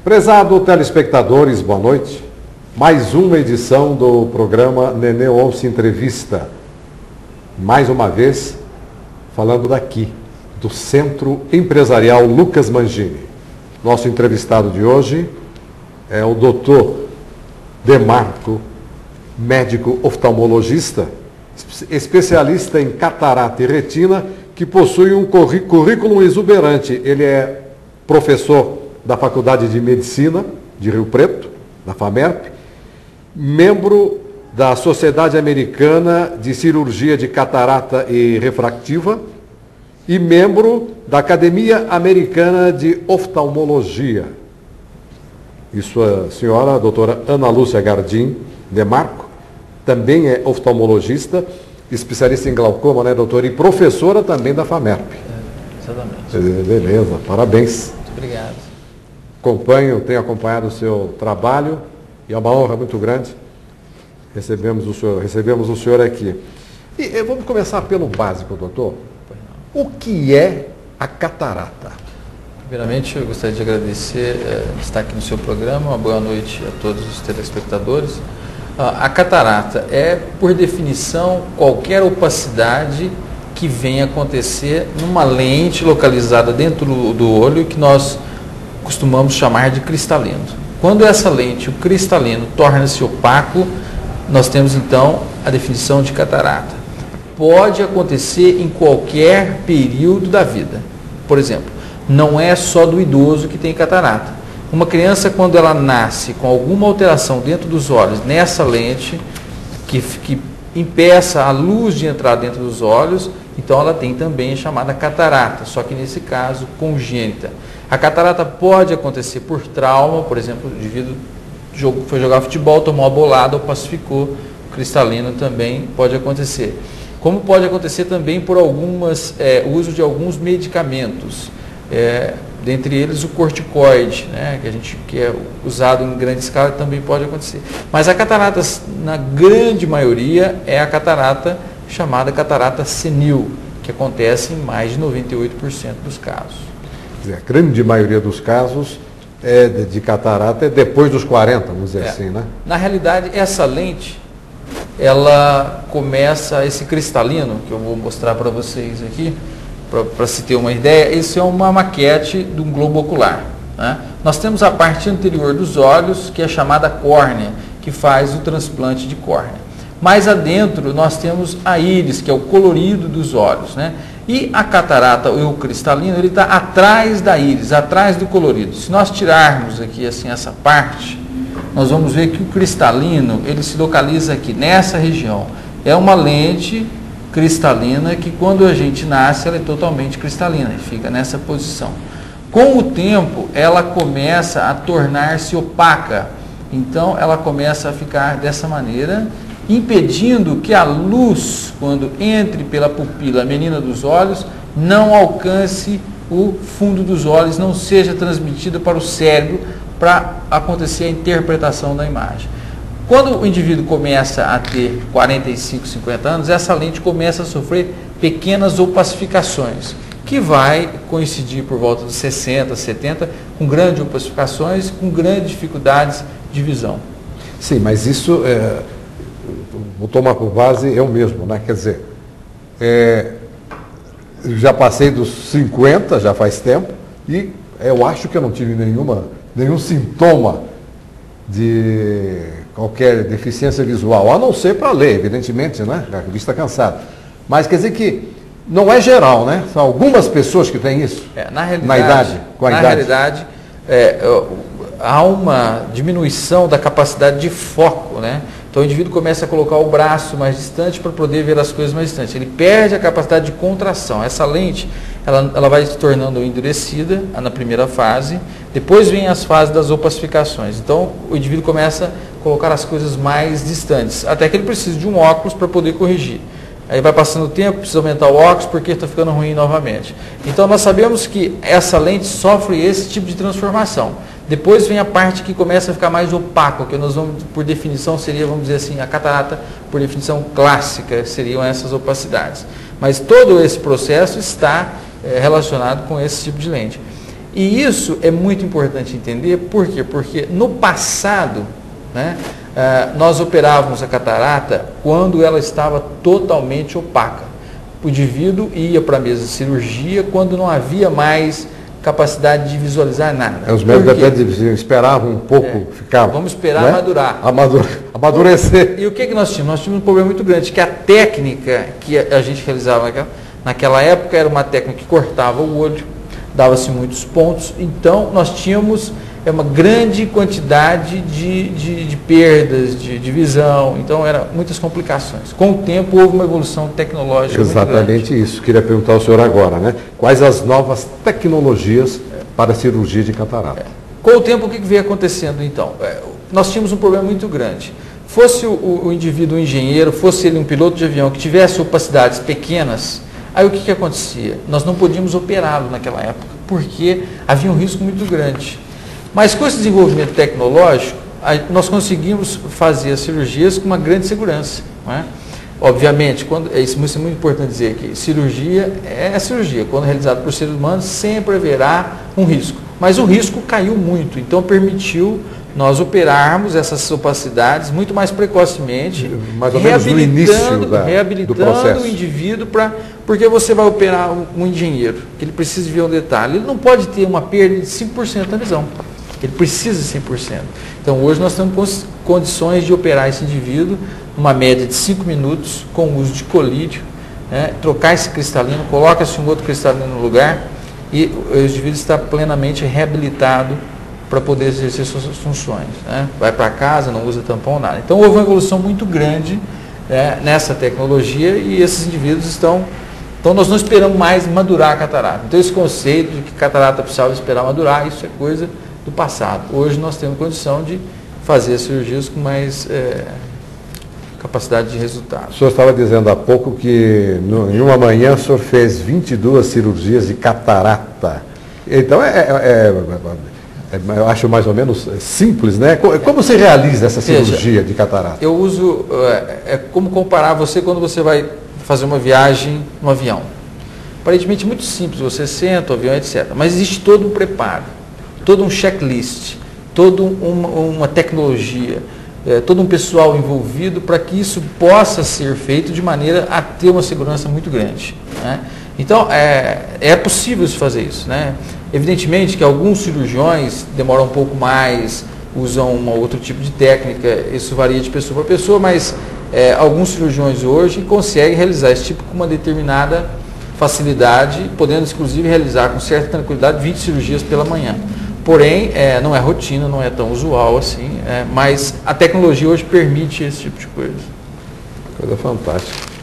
Prezado telespectadores, boa noite. Mais uma edição do programa Nenê Once Entrevista. Mais uma vez, falando daqui, do Centro Empresarial Lucas Mangini. Nosso entrevistado de hoje é o Dr. Demarco, médico oftalmologista, especialista em catarata e retina, que possui um currículo exuberante. Ele é professor da Faculdade de Medicina de Rio Preto, da FAMERP, membro da Sociedade Americana de Cirurgia de Catarata e Refractiva e membro da Academia Americana de Oftalmologia. E sua senhora, a doutora Ana Lúcia Gardim Demarco, também é oftalmologista, especialista em glaucoma, né, doutora? E professora também da FAMERP. Exatamente. Beleza, parabéns. Muito obrigado. Tenho acompanhado o seu trabalho e é uma honra muito grande recebemos o senhor aqui. E vamos começar pelo básico, doutor. O que é a catarata? Primeiramente, eu gostaria de agradecer estar aqui no seu programa. Uma boa noite a todos os telespectadores. A catarata é, por definição, qualquer opacidade que venha acontecer numa lente localizada dentro do olho que nós costumamos chamar de cristalino. Quando essa lente, o cristalino, torna-se opaco, nós temos então a definição de catarata. Pode acontecer em qualquer período da vida. Por exemplo, não é só do idoso que tem catarata. Uma criança, quando ela nasce com alguma alteração dentro dos olhos, nessa lente, que impeça a luz de entrar dentro dos olhos, então ela tem também a chamada catarata, só que nesse caso congênita. A catarata pode acontecer por trauma, por exemplo, o indivíduo foi jogar futebol, tomou uma bolada ou pacificou, o cristalino também pode acontecer. Como pode acontecer também por uso de alguns medicamentos, dentre eles o corticoide, né, que é usado em grande escala, também pode acontecer. Mas a catarata, na grande maioria, é a catarata chamada catarata senil, que acontece em mais de 98% dos casos. A grande maioria dos casos de catarata é depois dos 40, vamos dizer assim, né? Na realidade, essa lente, ela começa, esse cristalino, que eu vou mostrar para vocês aqui, para se ter uma ideia, isso é uma maquete de um globo ocular, né? Nós temos a parte anterior dos olhos, que é chamada córnea, que faz o transplante de córnea. Mais adentro, nós temos a íris, que é o colorido dos olhos, né? E a catarata, ou o cristalino, ele está atrás da íris, atrás do colorido. Se nós tirarmos aqui assim essa parte, nós vamos ver que o cristalino, ele se localiza aqui nessa região. É uma lente cristalina que, quando a gente nasce, ela é totalmente cristalina e fica nessa posição. Com o tempo, ela começa a tornar-se opaca. Então, ela começa a ficar dessa maneira, impedindo que a luz, quando entre pela pupila menina dos olhos, não alcance o fundo dos olhos, não seja transmitida para o cérebro para acontecer a interpretação da imagem. Quando o indivíduo começa a ter 45, 50 anos, essa lente começa a sofrer pequenas opacificações, que vai coincidir por volta dos 60, 70, com grandes opacificações, com grandes dificuldades de visão. Sim, mas isso vou tomar por base eu mesmo, né? Quer dizer, já passei dos 50, já faz tempo, e eu acho que eu não tive nenhum sintoma de qualquer deficiência visual, a não ser para ler, evidentemente, né? A vista cansada. Mas quer dizer que não é geral, né? São algumas pessoas que têm isso na idade. Na realidade, há uma diminuição da capacidade de foco, né? Então o indivíduo começa a colocar o braço mais distante para poder ver as coisas mais distantes. Ele perde a capacidade de contração. Essa lente, ela vai se tornando endurecida na primeira fase, depois vem as fases das opacificações. Então o indivíduo começa a colocar as coisas mais distantes, até que ele precisa de um óculos para poder corrigir. Aí vai passando o tempo, precisa aumentar o óculos porque está ficando ruim novamente. Então nós sabemos que essa lente sofre esse tipo de transformação. Depois vem a parte que começa a ficar mais opaco, que nós vamos, por definição, seria, vamos dizer assim, a catarata, por definição clássica, seriam essas opacidades. Mas todo esse processo está relacionado com esse tipo de lente. E isso é muito importante entender, por quê? Porque no passado, né, nós operávamos a catarata quando ela estava totalmente opaca. O indivíduo ia para a mesa de cirurgia quando não havia mais capacidade de visualizar nada. Os médicos até esperavam um pouco, ficavam. Vamos esperar, né? madurar. Amadurecer. E o que nós tínhamos? Nós tínhamos um problema muito grande, que a técnica que a gente realizava naquela época era uma técnica que cortava o olho, dava-se muitos pontos, então nós tínhamos uma grande quantidade de perdas de visão, então eram muitas complicações. Com o tempo houve uma evolução tecnológica muito grande. Exatamente isso. Queria perguntar ao senhor agora, né? Quais as novas tecnologias para a cirurgia de catarata? Com o tempo, o que veio acontecendo então? Nós tínhamos um problema muito grande. Fosse o indivíduo um engenheiro, fosse ele um piloto de avião que tivesse opacidades pequenas, aí o que acontecia? Nós não podíamos operá-lo naquela época, porque havia um risco muito grande. Mas com esse desenvolvimento tecnológico, nós conseguimos fazer as cirurgias com uma grande segurança. Não é? Obviamente, isso é muito importante dizer que cirurgia é cirurgia. Quando realizada por seres humanos, sempre haverá um risco. Mas o risco caiu muito, então permitiu nós operarmos essas opacidades muito mais precocemente, mais ou menos no início do processo. O indivíduo, porque você vai operar um engenheiro, que ele precisa ver um detalhe, ele não pode ter uma perda de 5% da visão. Ele precisa de 100%. Então, hoje nós temos condições de operar esse indivíduo numa média de 5 minutos, com o uso de colírio, né? Trocar esse cristalino, coloca-se um outro cristalino no lugar e o indivíduo está plenamente reabilitado para poder exercer suas funções. Né? Vai para casa, não usa tampão, nada. Então, houve uma evolução muito grande nessa tecnologia e esses indivíduos estão... Então, nós não esperamos mais madurar a catarata. Então, esse conceito de que catarata precisava esperar madurar, isso é coisa do passado. Hoje nós temos condição de fazer as cirurgias com mais capacidade de resultado. O senhor estava dizendo há pouco que em uma manhã o senhor fez 22 cirurgias de catarata. Então eu acho mais ou menos simples, né? Como você realiza essa cirurgia de catarata? Eu uso, como comparar você quando você vai fazer uma viagem no avião. Aparentemente muito simples, você senta, o avião, etc. Mas existe todo um preparo, todo um checklist, toda uma tecnologia, todo um pessoal envolvido para que isso possa ser feito de maneira a ter uma segurança muito grande. Né? Então, é possível fazer isso. Né? Evidentemente que alguns cirurgiões demoram um pouco mais, usam um outro tipo de técnica, isso varia de pessoa para pessoa, mas alguns cirurgiões hoje conseguem realizar esse tipo com uma determinada facilidade, podendo inclusive realizar com certa tranquilidade 20 cirurgias pela manhã. Porém, não é rotina, não é tão usual assim, mas a tecnologia hoje permite esse tipo de coisa. Coisa fantástica.